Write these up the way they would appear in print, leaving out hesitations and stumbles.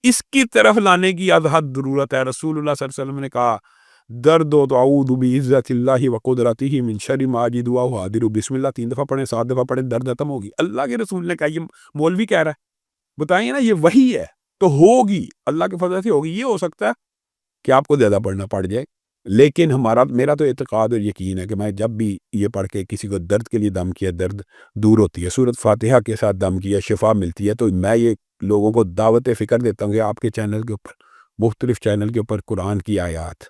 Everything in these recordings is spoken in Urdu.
اس کی طرف لانے کی از حد ضرورت ہے. رسول اللہ صلی اللہ علیہ وسلم نے کہا درد و تو اعوذ بعزت اللہ و قدرتہ من شر ما اجد و احاذر، بسم اللہ 3 دفعہ پڑھیں 7 دفعہ پڑھیں درد ختم ہوگی. اللہ کے رسول نے کہا، یہ مولوی کہہ رہا ہے؟ بتائیے نا، یہ وحی ہے تو ہوگی، اللہ کے فضل سے ہوگی. یہ ہو سکتا ہے کہ آپ کو زیادہ پڑھنا پڑ جائے، لیکن میرا تو اعتقاد اور یقین ہے کہ میں جب بھی یہ پڑھ کے کسی کو درد کے لیے دم کیا، درد دور ہوتی ہے، سورۃ فاتحہ کے ساتھ دم کیا، شفا ملتی ہے. تو میں یہ لوگوں کو دعوت فکر دیتا ہوں کہ آپ کے چینل کے اوپر، مختلف چینل کے اوپر قرآن کی آیات،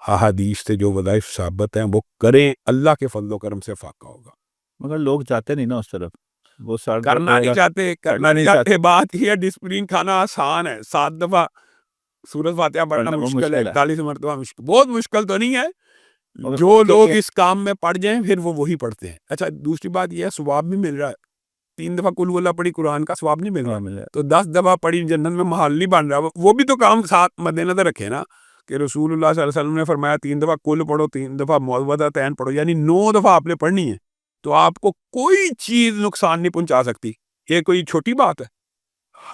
احادیث سے جو وظائف ثابت ہیں وہ کریں، اللہ کے فضل و کرم سے فاقہ ہوگا. مگر لوگ جاتے نہیں نا اس طرف، وہ کرنا نہیں چاہتے. بات یہ ہے ڈسپلین کھانا آسان ہے، 7 دفعہ سورۃ فاتحہ پڑھنا مشکل ہے، 41 مرتبہ مشکل، بہت مشکل تو نہیں ہے. جو لوگ اس کام میں پڑ جائیں پھر وہ وہی پڑھتے ہیں. اچھا دوسری بات یہ ہے ثواب بھی مل رہا ہے. 3 دفعہ قل اللہ پڑھی قرآن کا ثواب نہیں مل رہا، تو 10 دفعہ پڑھی جنت میں محل نہیں بن رہا. وہ بھی تو کام ساتھ مد نظر رکھے نا کہ رسول اللہ صلی اللہ علیہ وسلم نے فرمایا 3 دفعہ قل پڑھو، 3 دفعہ معوذتین پڑھو، یعنی 9 دفعہ آپ نے پڑھنی ہے. تو آپ کو کوئی چیز نقصان نہیں پہنچا سکتی. یہ کوئی چھوٹی بات ہے؟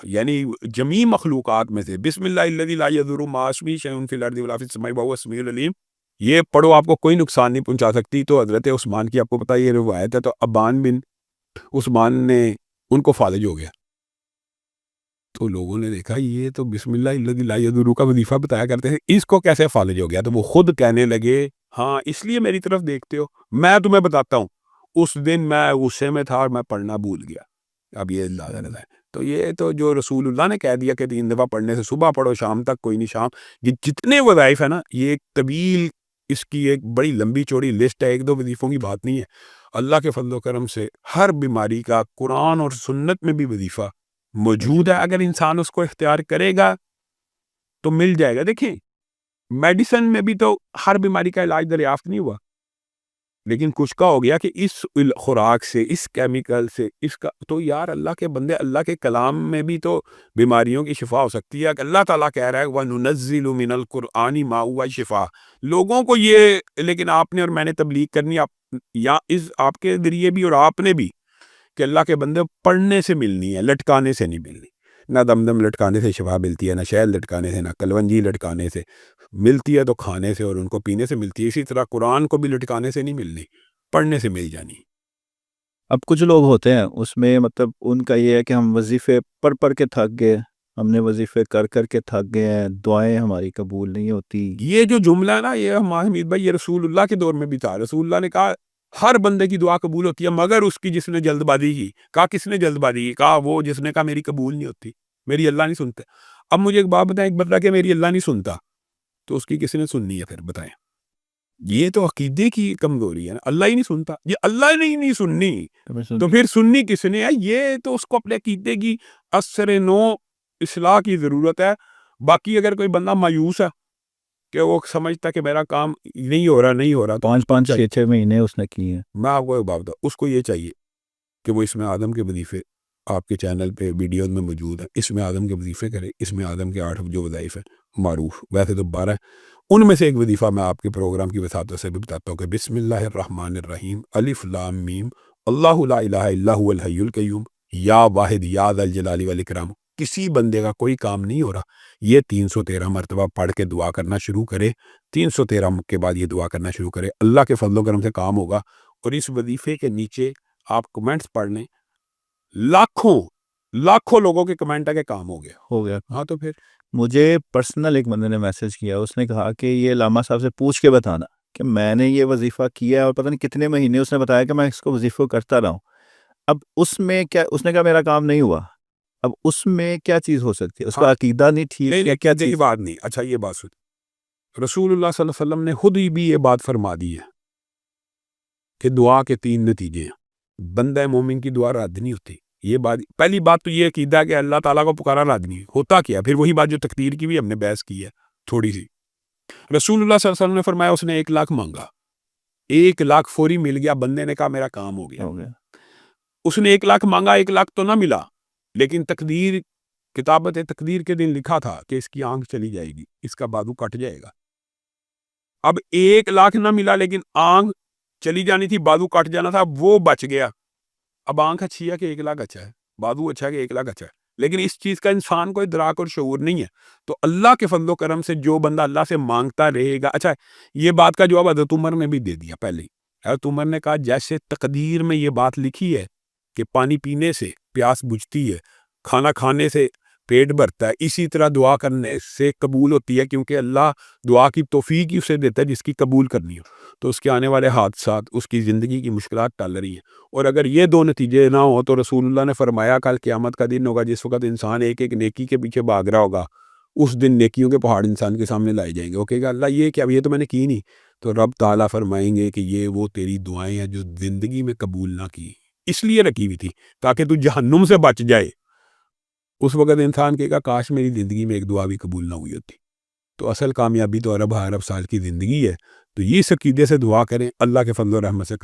یعنی جمیع مخلوقات میں سے بسم اللہ الذی لا یضر مع اسمہ شیء فی الارض ولا فی السماء وهو السمیع العلیم، یہ پڑھو، آپ کو کوئی نقصان نہیں پہنچا سکتی. تو حضرت عثمان کی آپ کو پتہ یہ روایت ہے، تو ابان بن عثمان نے ان کو فالج ہو گیا. تو لوگوں نے دیکھا یہ تو بسم اللہ الذی لا یضر کا وظیفہ بتایا کرتے ہیں، اس کو کیسے فالج ہو گیا؟ تو وہ خود کہنے لگے ہاں اس لیے میری طرف دیکھتے ہو، میں تمہیں بتاتا ہوں اس دن میں غصے میں تھا اور میں پڑھنا بھول گیا. اب یہ اللہ ہے. تو یہ تو جو رسول اللہ نے کہہ دیا کہ 3 دفعہ پڑھنے سے صبح پڑھو شام تک کوئی نہیں، شام یہ جتنے وظائف ہیں نا، یہ ایک طویل، اس کی ایک بڑی لمبی چوڑی لسٹ ہے، 1-2 وظیفوں کی بات نہیں ہے. اللہ کے فضل و کرم سے ہر بیماری کا قرآن اور سنت میں بھی وظیفہ موجود ہے. اگر انسان اس کو اختیار کرے گا تو مل جائے گا. دیکھیں میڈیسن میں بھی تو ہر بیماری کا علاج دریافت نہیں ہوا، لیکن کچھ کا ہو گیا کہ اس خوراک سے، اس کیمیکل سے، اس کا تو یار اللہ کے بندے، اللہ کے کلام میں بھی تو بیماریوں کی شفا ہو سکتی ہے. اللہ تعالیٰ کہہ رہا ہے وَنُنَزِّلُ مِنَ الْقُرْآنِ مَا هُوَ شِفَاءٌ. لوگوں کو یہ، لیکن آپ نے اور میں نے تبلیغ کرنی، یا اس آپ کے ذریعے بھی اور آپ نے بھی، کہ اللہ کے بندے پڑھنے سے ملنی ہے، لٹکانے سے نہیں ملنی. نہ دم لٹکانے سے شفا ملتی ہے، نہ شہد لٹکانے سے، نہ کلونجی لٹکانے سے ملتی ہے، تو کھانے سے اور ان کو پینے سے ملتی ہے. اسی طرح قرآن کو بھی لٹکانے سے نہیں ملنی، پڑھنے سے مل جانی. اب کچھ لوگ ہوتے ہیں اس میں مطلب ان کا یہ ہے کہ ہم وظیفے پڑھ کے تھک گئے، ہم نے وظیفے کر کے تھک گئے ہیں، دعائیں ہماری قبول نہیں ہوتی. یہ جو جملہ ہے نا، یہ حمید بھائی، یہ رسول اللہ کے دور میں بھی تھا. رسول اللہ نے کہا ہر بندے کی دعا قبول ہوتی ہے مگر اس کی جس نے جلد بازی کی. کہا کس نے جلد بازی کی؟ کہا وہ جس نے کہا میری قبول نہیں ہوتی، میری اللہ نہیں سنتا. اب مجھے ایک بات بتائیں، ایک بندہ کہ میری اللہ نہیں سنتا، تو اس کی کس نے سننی ہے؟ پھر بتائیں. یہ تو عقیدے کی کمزوری ہے نا. اللہ ہی نہیں سنتا، یہ اللہ نے ہی نہیں سننی تو پھر سننی کس نے ہے؟ یہ تو اس کو اپنے عقیدے کی اثر نو اصلاح کی ضرورت ہے. باقی اگر کوئی بندہ مایوس ہے کہ وہ سمجھتا کہ میرا کام نہیں ہو رہا 5 6 مہینے اس نے کیے ہیں، میں آپ کو ایک بات بتاؤں، اس کو یہ چاہیے کہ وہ اس میں آدم کے وظیفے آپ کے چینل پہ ویڈیوز میں موجود ہیں، اس میں آدم کے وظیفے کرے. اس میں آدم کے 8 جو وظائف ہیں معروف، ویسے تو 12 ہیں. ان میں سے ایک وظیفہ میں آپ کے پروگرام کی وساطت سے بھی بتاتا ہوں کہ بسم اللہ الرحمن الرحیم الف لام میم اللہ لا الہ الا هو الحی القیوم یا واحد یا ذا الجلال والاکرام. کسی بندے کا کوئی کام نہیں ہو رہا، یہ 313 مرتبہ پڑھ کے دعا کرنا شروع کرے. 313 کے بعد یہ دعا کرنا شروع کرے، اللہ کے فضل و کرم سے کام ہوگا. اور اس وظیفے کے نیچے آپ کمنٹس پڑھ لیں، لاکھوں لوگوں کے کمنٹ ہے کہ کام ہو گیا. ہاں تو پھر مجھے پرسنل ایک بندے نے میسج کیا، اس نے کہا کہ یہ علامہ صاحب سے پوچھ کے بتانا کہ میں نے یہ وظیفہ کیا ہے اور پتہ نہیں کتنے مہینے اس نے بتایا کہ میں اس کو وظیفہ کرتا رہا ہوں. اب اس میں کیا، اس نے کہا میرا کام نہیں ہوا، اب اس میں کیا چیز ہو سکتی ہے؟ اس کا عقیدہ نہیں ٹھیک ہے، کیا چیز؟ بات نہیں. اچھا یہ بات سن، رسول اللہ صلی اللہ علیہ وسلم نے خود ہی بھی یہ بات فرما دی ہے کہ دعا کے 3 نتیجے ہیں. بندہ مومن کی دعا رد نہیں ہوتی. یہ بات، پہلی بات تو یہ عقیدہ ہے کہ اللہ تعالیٰ کو پکارا رد نہیں ہوتا. کیا پھر وہی بات جو تقدیر کی بھی ہم نے بحث کی ہے تھوڑی سی. رسول اللہ صلی اللہ علیہ وسلم نے فرمایا اس نے 1 لاکھ مانگا، 1 لاکھ فوری مل گیا. بندے نے کہا میرا کام ہو گیا. اس نے 1 لاکھ مانگا، 1 لاکھ تو نہ ملا، لیکن تقدیر، کتابت تقدیر کے دن لکھا تھا کہ اس کی آنکھ چلی جائے گی، اس کا بازو کٹ جائے گا. اب 1 لاکھ نہ ملا لیکن آنکھ چلی جانی تھی، بازو کٹ جانا تھا، وہ بچ گیا. اب آنکھ اچھی ہے کہ 1 لاکھ اچھا ہے؟ بازو اچھا ہے کہ 1 لاکھ اچھا ہے؟ لیکن اس چیز کا انسان کو ادراک اور شعور نہیں ہے. تو اللہ کے فضل و کرم سے جو بندہ اللہ سے مانگتا رہے گا. اچھا یہ بات کا جواب حضرت عمر نے بھی دے دیا پہلے ہی. حضرت عمر نے کہا جیسے تقدیر میں یہ بات لکھی ہے کہ پانی پینے سے پیاس بجھتی ہے، کھانا کھانے سے پیٹ بھرتا ہے، اسی طرح دعا کرنے سے قبول ہوتی ہے، کیونکہ اللہ دعا کی توفیق ہی اسے دیتا ہے جس کی قبول کرنی ہو. تو اس کے آنے والے حادثات، اس کی زندگی کی مشکلات ٹل رہی ہیں. اور اگر یہ دو نتیجے نہ ہوں تو رسول اللہ نے فرمایا کل قیامت کا دن ہوگا جس وقت انسان ایک ایک نیکی کے پیچھے بھاگ رہا ہوگا. اس دن نیکیوں کے پہاڑ انسان کے سامنے لائے جائیں گے. وہ کہے گا اللہ یہ کیا، یہ تو میں نے کی نہیں. تو رب تعالیٰ فرمائیں گے کہ یہ وہ تیری دعائیں ہیں جو زندگی میں قبول نہ کی، اس لیے رکھی ہوئی تھی تاکہ تو جہنم سے بچ جائے. اس وقت انسان کہے گا کاش میری زندگی میں ایک دعا بھی قبول نہ ہوئی ہوتی. تو اصل کامیابی تو ارب سال کی زندگی ہے. تو یہ عقیدے سے دعا کریں، اللہ کے فضل و رحمت سے کام